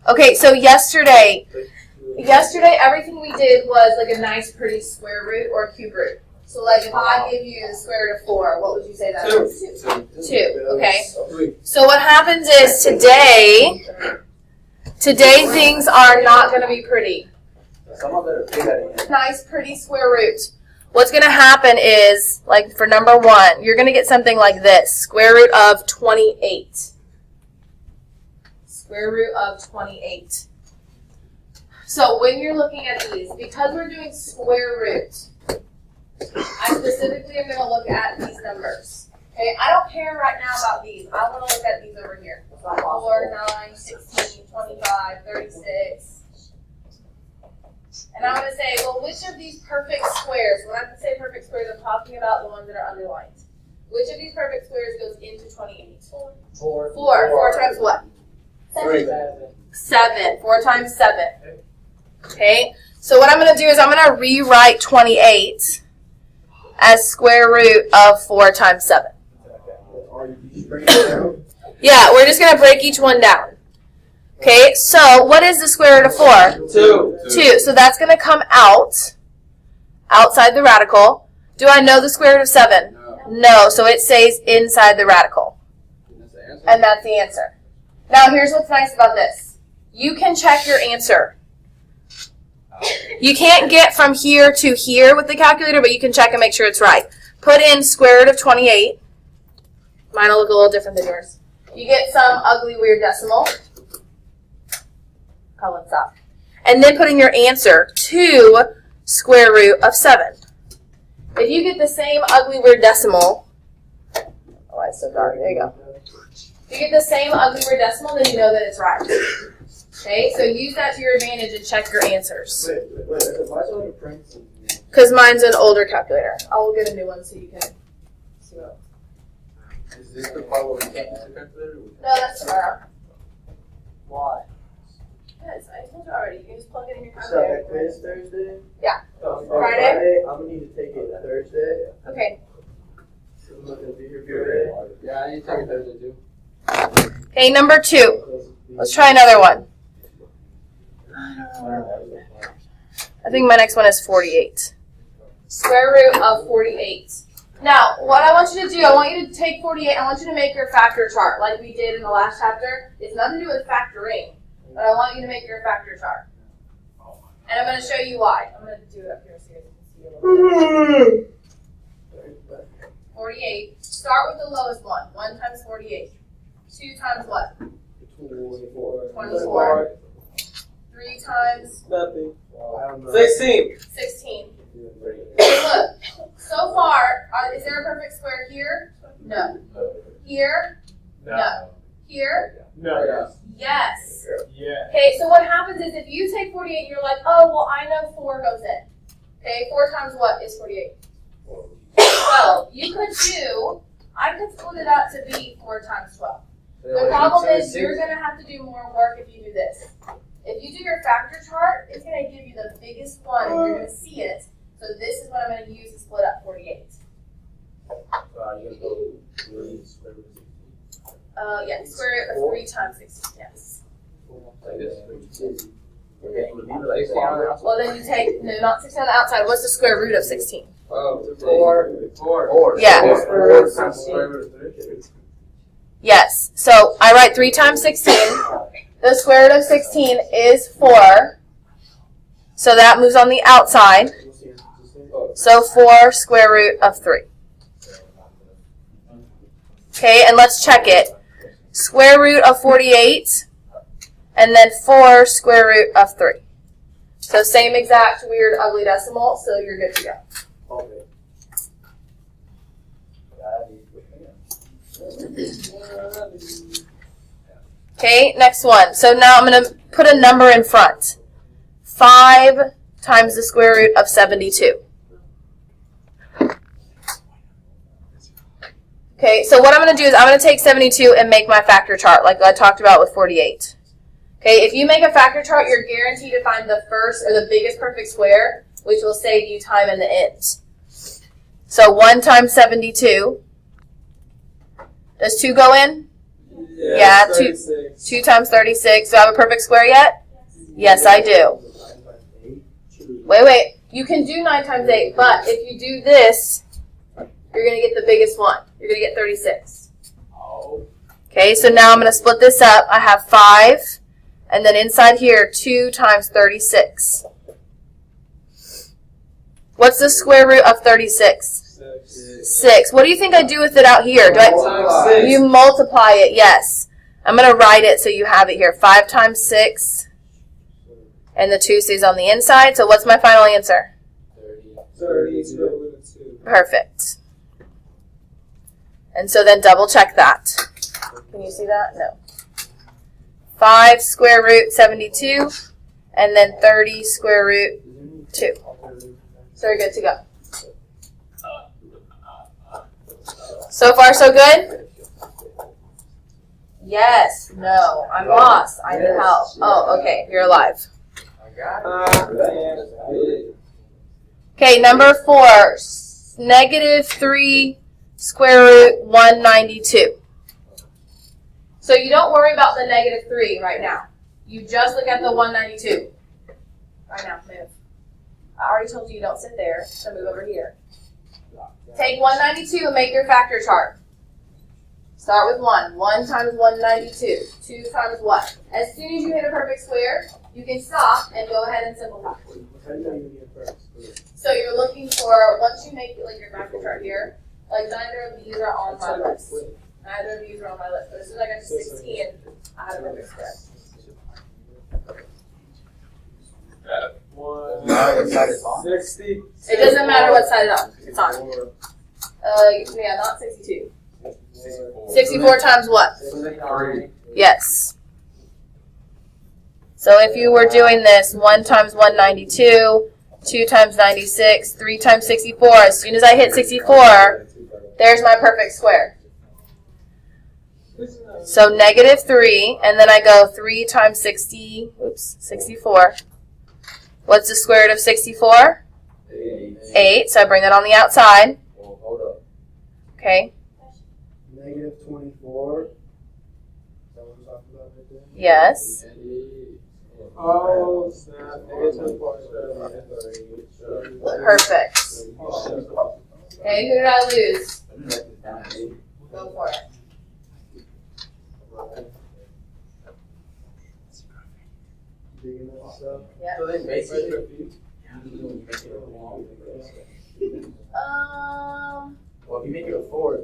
Okay, so yesterday everything we did was like a nice pretty square root or cube root. So like if I give you the square root of 4, what would you say that is? 2. Okay. So what happens is today things are not going to be pretty. Nice pretty square root. What's going to happen is, like for number 1, you're going to get something like this. Square root of 28. Square root of 28. So when you're looking at these, because we're doing square root, I specifically am going to look at these numbers. Okay, I don't care right now about these. I want to look at these over here. 4, 9, 16, 25, 36. And I'm going to say, well, which of these perfect squares, when I say perfect squares, I'm talking about the ones that are underlined. Which of these perfect squares goes into 28? 4. 4 times what? 7. 4 times 7. Okay, so what I'm going to do is I'm going to rewrite 28 as square root of 4 times 7. Yeah, we're just going to break each one down. Okay, so what is the square root of 4? 2. So that's going to come outside the radical. Do I know the square root of 7? No, so it stays inside the radical. And that's the answer. Now here's what's nice about this. You can check your answer. You can't get from here to here with the calculator, but you can check and make sure it's right. Put in square root of 28. Mine will look a little different than yours. You get some ugly, weird decimal. Colin, stop. And then put in your answer, 2 square root of 7. If you get the same ugly, weird decimal, oh, it's so dark. There you go. If you get the same ugly, weird decimal, then you know that it's right. Okay, so use that to your advantage and check your answers. Because mine's an older calculator. I will get a new one so you can see what. Is this the part where we can't use the calculator? No, that's tomorrow. Why? Yes, I told you already. You can just plug it in your So calculator. that quiz Thursday? Yeah. Friday? I'm going to need to take it Thursday. Okay. So I'm not going to be here Friday. Yeah, I need to take it Thursday too. Okay, number 2. Let's try another one. I think my next one is 48. Square root of 48. Now, what I want you to do, I want you to take 48, I want you to make your factor chart like we did in the last chapter. It's nothing to do with factoring, but I want you to make your factor chart. And I'm going to show you why. I'm going to do it up here so you guys can see a little bit. 48. Start with the lowest one. 1 times 48. 2 times what? 24. 3 times? Nothing. 16. 16. Look, so far, is there a perfect square here? No. Here? No. Here? No. Yes. Yeah. Okay, so what happens is if you take 48 and you're like, oh, well, I know 4 goes in. Okay, 4 times what is 48? 12. You could do, I could split it out to be 4 times 12. The problem is you're going to have to do more work if you do this. If you do your factor chart, it's going to give you the biggest one and you're going to see it. So this is what I'm going to use to split up 48. Yeah, square root of 3 times 16, yes. Well, then you take, no, not 16 on the outside. What's the square root of 16? 4. Yeah. 4. Yes. So I write 3 times 16. The square root of 16 is 4. So that moves on the outside. So 4 square root of 3. Okay, and let's check it. Square root of 48, and then 4 square root of 3. So same exact weird ugly decimal, so you're good to go. Okay, next one. So now I'm going to put a number in front. 5 times the square root of 72. Okay, so what I'm going to do is I'm going to take 72 and make my factor chart like I talked about with 48. Okay, if you make a factor chart, you're guaranteed to find the first or the biggest perfect square, which will save you time in the end. So 1 times 72. Does 2 go in? Yeah, 2 times 36. Do I have a perfect square yet? Yes, I do. Wait. You can do 9 times 8, but if you do this, you're going to get the biggest one. You're going to get 36. Okay, so now I'm going to split this up. I have 5, and then inside here, 2 times 36. What's the square root of 36? 6. What do you think I do with it out here? You multiply it, yes. I'm going to write it so you have it here. 5 times 6. And the 2 stays on the inside. So what's my final answer? 30. Perfect. And so then double check that. Can you see that? No. 5 square root 72. And then 30 square root 2. So we're good to go. So far so good? Yes. No. I'm lost. I need help. Oh, okay. You're alive. Okay, number 4, negative 3 square root 192. So you don't worry about the negative 3 right now. You just look at the 192. Right now, move. I already told you don't sit there, so move over here. Take 192 and make your factor chart. Start with 1. 1 times 192. 2 times what? As soon as you hit a perfect square, you can stop and go ahead and simplify. So you're looking for, once you make like your factor chart here, like neither of these are on my list. Neither of these are on my list. But as soon as I got to 16, I had a perfect square. What side is on? 60. It doesn't matter what side it's on. Yeah, not 62. 64 times what? 3. Yes. So if you were doing this, 1 times 192, 2 times 96, 3 times 64, as soon as I hit 64, there's my perfect square. So negative 3, and then I go 3 times 64. What's the square root of 64? 8, so I bring that on the outside. Okay. Negative 24. Is that what we're talking about right there? Yes. Oh, snap. Negative 24. Perfect. Okay, who did I lose? Go for it. Digging that stuff. Yep. So then basically, well, if you make it a 4,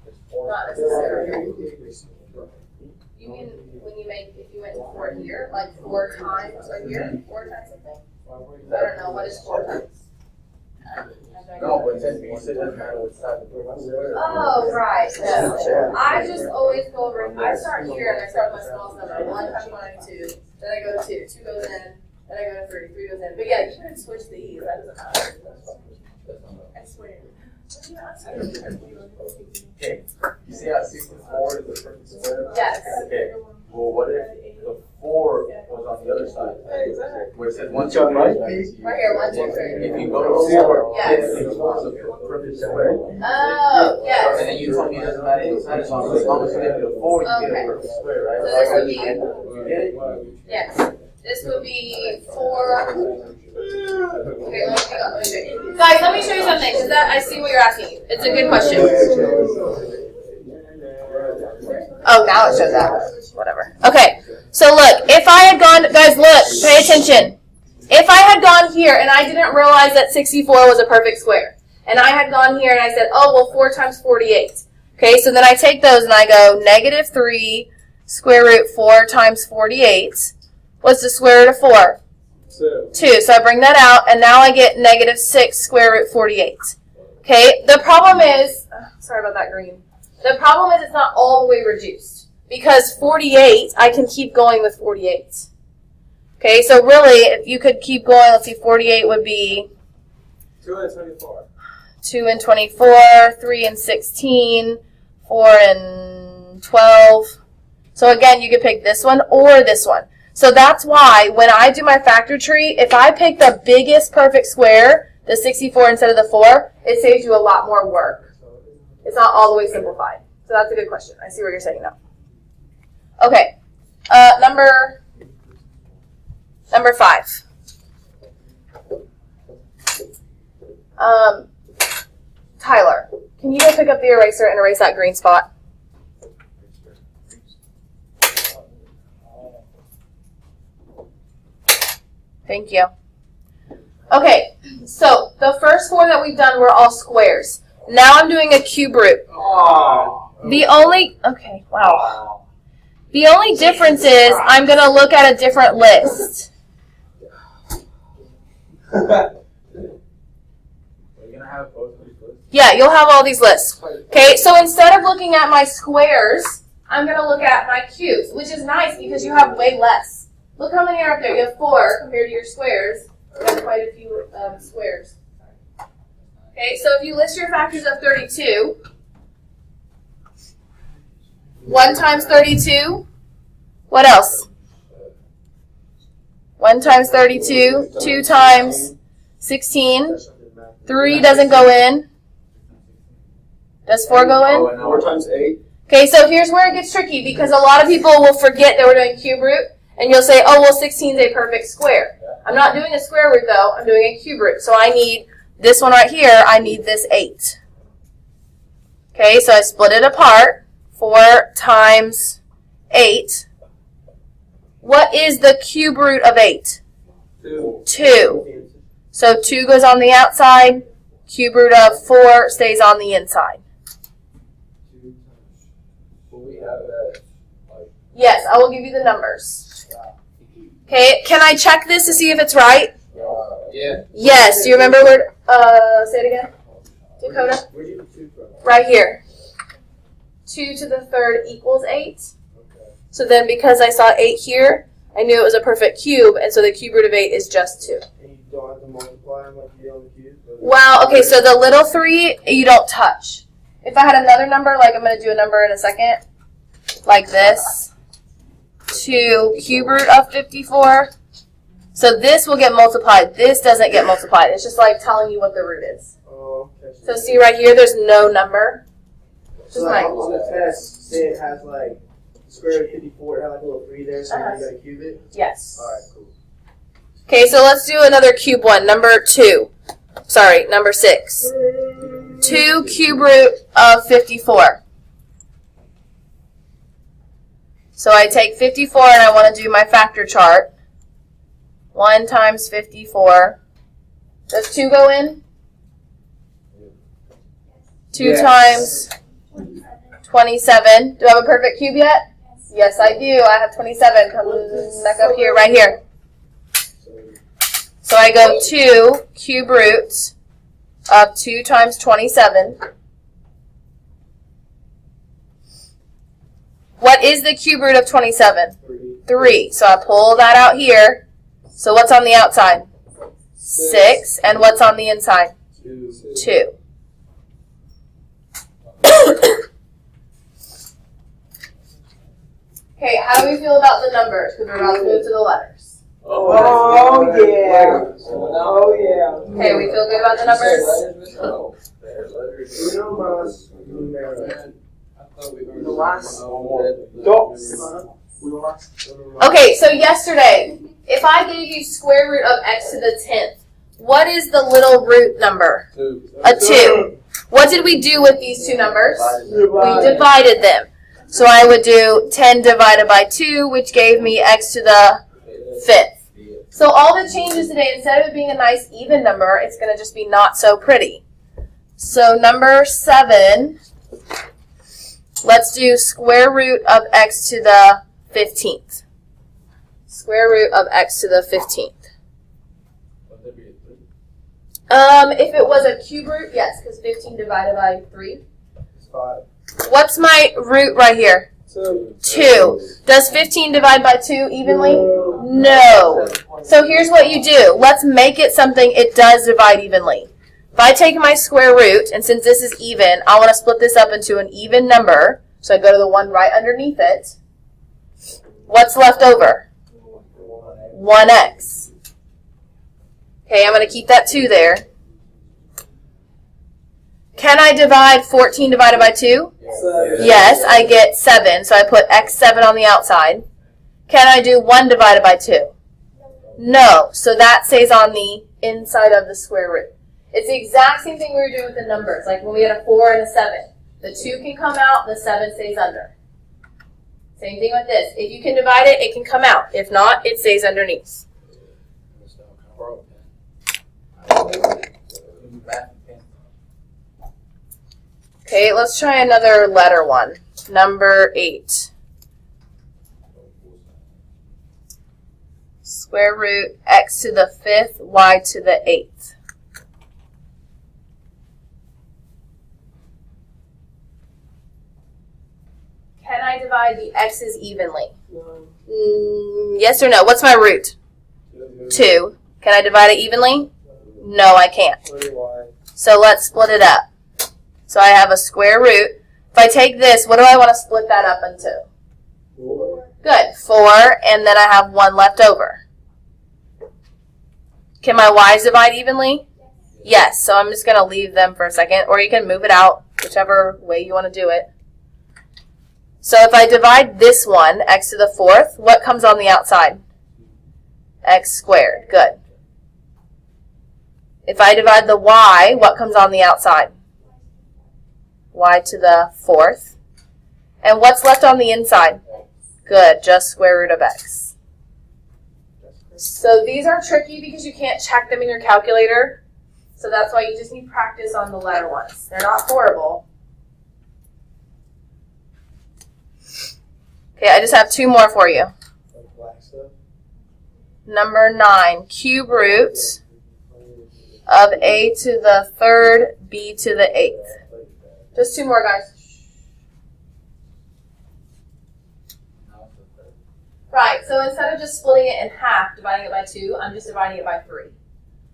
it's 4. Not necessarily. You mean when you make, if you went to 4 here, like 4 times a year? 4 times something? I don't know, what is 4 times? No, but then you said it doesn't matter what side the square. Oh, right. No. I just always go over, I start here and I start with my smallest number. 1 times 192. Then I go to 2. 2 goes in. Then I go to 3. 3 goes in. But yeah, you can switch these. That doesn't matter. I swear. Okay. You see how 64 is the perfect square? Yes. Okay. Well, what if the 4 was on the other side? Where it says 1, 2, 3. Right here, 1, 2, 3. If you go to 4, Yes. 64 is a perfect square. Oh, yes. And then you told me it doesn't matter what side it's on. As long as you make it a 4, you get a perfect square, right? So this would be, You get it? yes. This would be 4. Okay, let me hang on. Let me do it. Guys, let me show you something, because I see what you're asking. It's a good question. Oh, now it shows up. Whatever. Okay, so look, if I had gone, guys, look, pay attention. If I had gone here and I didn't realize that 64 was a perfect square, and I had gone here and I said, oh, well, 4 times 48. Okay, so then I take those and I go negative 3 square root 4 times 48. What's the square root of 4? 2. So I bring that out, and now I get negative 6 square root 48. Okay, the problem is, sorry about that green. The problem is it's not all the way reduced. Because 48, I can keep going with 48. Okay, so really, if you could keep going, let's see, 48 would be 2 and 24. 2 and 24, 3 and 16, 4 and 12. So again, you could pick this one or this one. So that's why when I do my factor tree, if I pick the biggest perfect square, the 64 instead of the 4, it saves you a lot more work. It's not all the way simplified. So that's a good question. I see what you're saying now. Okay. Number 5. Tyler, can you go pick up the eraser and erase that green spot? Thank you. Okay, so the first 4 that we've done were all squares. Now I'm doing a cube root. The only difference is I'm going to look at a different list. Yeah, you'll have all these lists. Okay, so instead of looking at my squares, I'm going to look at my cubes, which is nice because you have way less. Look how many are up there. You have 4 compared to your squares. You have quite a few squares. Okay, so if you list your factors of 32, 1 times 32, what else? 1 times 32, 2 times 16, 3 doesn't go in. Does 4 go in? 4 times 8. Okay, so here's where it gets tricky because a lot of people will forget that we're doing cube root and you'll say, oh, well, 16 is a perfect square. I'm not doing a square root though, I'm doing a cube root. So I need this one right here, I need this 8. Okay, so I split it apart. 4 times 8. What is the cube root of 8? 2. So 2 goes on the outside. Cube root of 4 stays on the inside. Yes, I will give you the numbers. Okay, can I check this to see if it's right? Yeah. Yes, do you remember where, say it again? Dakota? Where'd you get 2 from? Right here. 2 to the 3rd equals 8. Okay. So then because I saw 8 here, I knew it was a perfect cube, and so the cube root of 8 is just 2. And you don't have to multiply them like you do on the cube? Well, okay, so the little 3, you don't touch. If I had another number, like I'm going to do a number in a second, like this, 2 cube root of 54. So this will get multiplied. This doesn't get multiplied. It's just like telling you what the root is. Oh, okay. So see right here, there's no number. So like on the test, say it has like square root of 54, it has like a little 3 there, so you gotta cube it? Yes. Alright, cool. Okay, so let's do another cube one. Number 2. Sorry, number 6. 2 cube root of 54. So I take 54 and I want to do my factor chart. 1 times 54. Does 2 go in? 2 times 27. Do I have a perfect cube yet? Yes, I do. I have 27. Come back up here, right here. So I go 2 cube roots of 2 times 27. What is the cube root of 27? 3. So I pull that out here. So what's on the outside? 6. And what's on the inside? 2. Okay, how do we feel about the numbers? Because we're about to move to the letters. Oh yeah. Oh yeah. Okay, we feel good about the numbers? Okay, so yesterday, if I gave you square root of x to the 10th, what is the little root number? 2. A 2. What did we do with these 2 numbers? We divided them. So I would do 10 divided by 2, which gave me x to the 5th. So all the changes today, instead of it being a nice even number, it's going to just be not so pretty. So number 7, let's do square root of x to the 15th. Square root of x to the 15th. If it was a cube root, yes, because 15 divided by 3. It's 5. What's my root right here? 2. Does 15 divide by 2 evenly? No. So here's what you do. Let's make it something it does divide evenly. If I take my square root, and since this is even, I want to split this up into an even number. So I go to the one right underneath it. What's left over? 1x. Okay, I'm going to keep that 2 there. Can I divide 14 divided by 2? Yes, I get 7, so I put x7 on the outside. Can I do 1 divided by 2? No, so that stays on the inside of the square root. It's the exact same thing we were doing with the numbers, like when we had a 4 and a 7. The 2 can come out, the 7 stays under. Same thing with this. If you can divide it, it can come out. If not, it stays underneath. Okay, let's try another letter one. Number 8. Square root x to the 5th, y to the 8th. Can I divide the x's evenly? Yes or no? What's my root? 2. Can I divide it evenly? No, I can't. So let's split it up. So I have a square root. If I take this, what do I want to split that up into? 4. Good. 4, and then I have 1 left over. Can my y's divide evenly? Yes. So I'm just going to leave them for a second, or you can move it out, whichever way you want to do it. So if I divide this one, x to the 4th, what comes on the outside? X squared. Good. If I divide the y, what comes on the outside? Y to the 4th. And what's left on the inside? Good, just square root of x. So these are tricky because you can't check them in your calculator. So that's why you just need practice on the letter ones. They're not horrible. Okay, I just have 2 more for you. Number 9, cube root of a to the 3rd, b to the 8th. Just 2 more, guys. Right, so instead of just splitting it in half, dividing it by 2, I'm just dividing it by 3.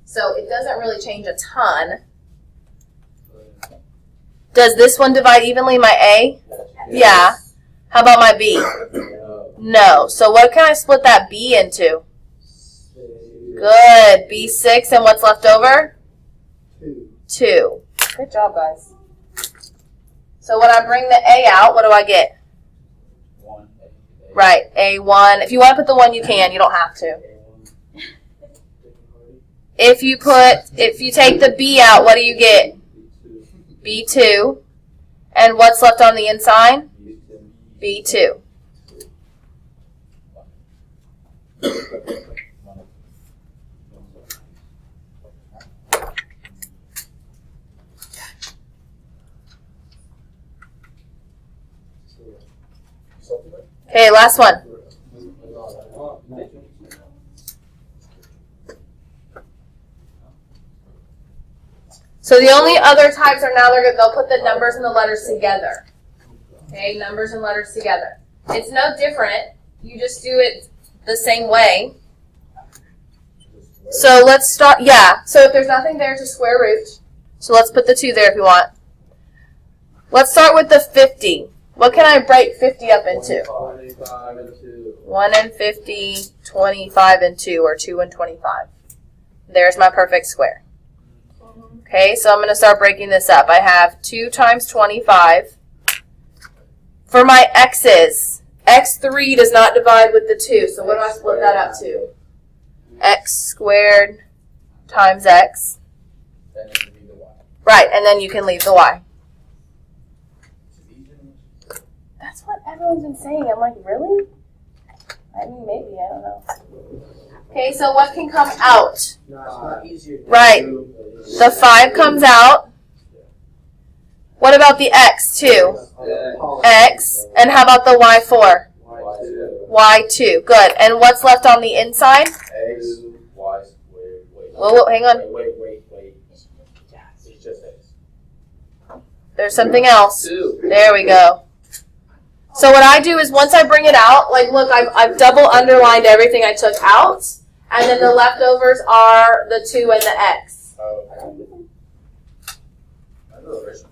So it doesn't really change a ton. Does this one divide evenly, my A? Yeah. How about my B? No. So what can I split that B into? Good. B6, and what's left over? 2. Good job, guys. So when I bring the A out, what do I get? 1. Right, A1. If you want to put the 1, you can. You don't have to. If you take the B out, what do you get? B2. And what's left on the inside? B2. Okay, last one. So the only other types are now they'll put the numbers and the letters together. Okay, numbers and letters together. It's no different. You just do it the same way. So let's start, so if there's nothing there, to square root. So let's put the 2 there if you want. Let's start with the 50. What can I break 50 up into? 25 and 2. 1 and 50, 25 and 2, or 2 and 25. There's my perfect square. Okay, so I'm going to start breaking this up. I have 2 times 25. For my x's, x3 does not divide with the 2, so what do I split that up to? X squared times x. Right, and then you can leave the y. That's what everyone's been saying. I'm like, really? I mean, maybe, I don't know. Okay, so what can come out? No, it's not easier. Right. The 5 comes out. What about the x, 2? X. And how about the y4? Y2. Good. And what's left on the inside? X, Y squared. Wait. Whoa, hang on. Wait. It's just X. There's something else. 2. There we go. So what I do is once I bring it out, like look, I've double underlined everything I took out, and then the leftovers are the 2 and the x. Oh, okay. I know the rest.